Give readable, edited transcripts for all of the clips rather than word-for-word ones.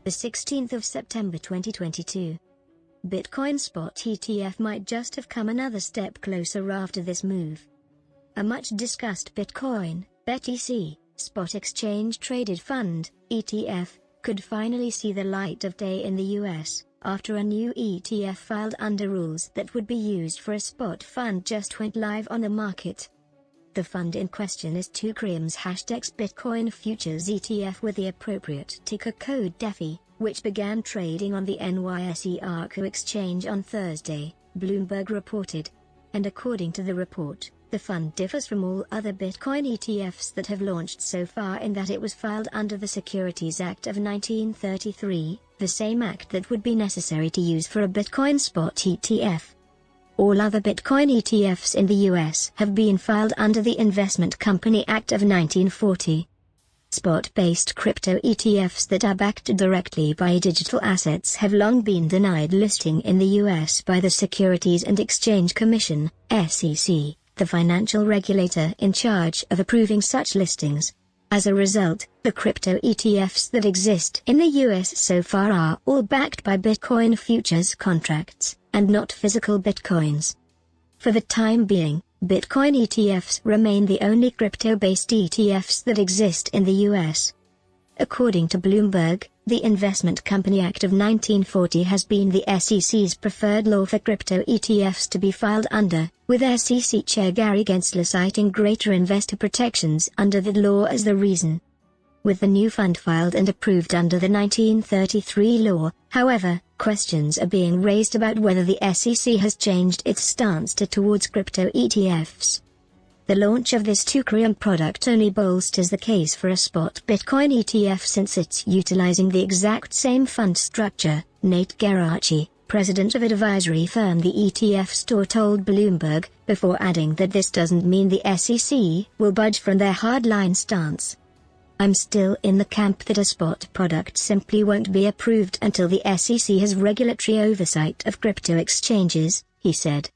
the 16th of September 2022. Bitcoin spot ETF might just have come another step closer after this move. A much-discussed Bitcoin, BTC, spot exchange-traded fund, ETF, could finally see the light of day in the US, after a new ETF filed under rules that would be used for a spot fund just went live on the market. The fund in question is 2Cream's #X Bitcoin Futures ETF with the appropriate ticker code DEFI, which began trading on the NYSE Arco exchange on Thursday, Bloomberg reported. And according to the report, the fund differs from all other Bitcoin ETFs that have launched so far in that it was filed under the Securities Act of 1933, the same act that would be necessary to use for a Bitcoin spot ETF. All other Bitcoin ETFs in the US have been filed under the Investment Company Act of 1940. Spot-based crypto ETFs that are backed directly by digital assets have long been denied listing in the US by the Securities and Exchange Commission, SEC, the financial regulator in charge of approving such listings. As a result, the crypto ETFs that exist in the US so far are all backed by Bitcoin futures contracts, and not physical Bitcoins. For the time being, Bitcoin ETFs remain the only crypto-based ETFs that exist in the US. According to Bloomberg, the Investment Company Act of 1940 has been the SEC's preferred law for crypto ETFs to be filed under, with SEC Chair Gary Gensler citing greater investor protections under the law as the reason. With the new fund filed and approved under the 1933 law, however, questions are being raised about whether the SEC has changed its stance towards crypto ETFs. The launch of this 2Cream product only bolsters the case for a spot Bitcoin ETF since it's utilizing the exact same fund structure, Nate Geraci, president of advisory firm the ETF Store told Bloomberg, before adding that this doesn't mean the SEC will budge from their hardline stance. "I'm still in the camp that a spot product simply won't be approved until the SEC has regulatory oversight of crypto exchanges," he said.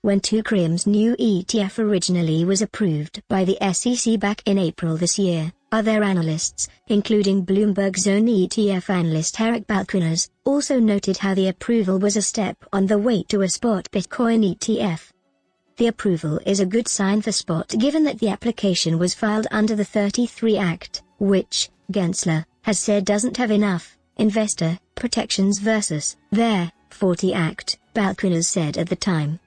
When 2Cream's new ETF originally was approved by the SEC back in April this year, other analysts, including Bloomberg's own ETF analyst Eric Balchunas, also noted how the approval was a step on the way to a spot Bitcoin ETF. The approval is a good sign for spot given that the application was filed under the 33 Act, which, Gensler, has said doesn't have enough investor protections versus their 40 Act, Balchunas said at the time.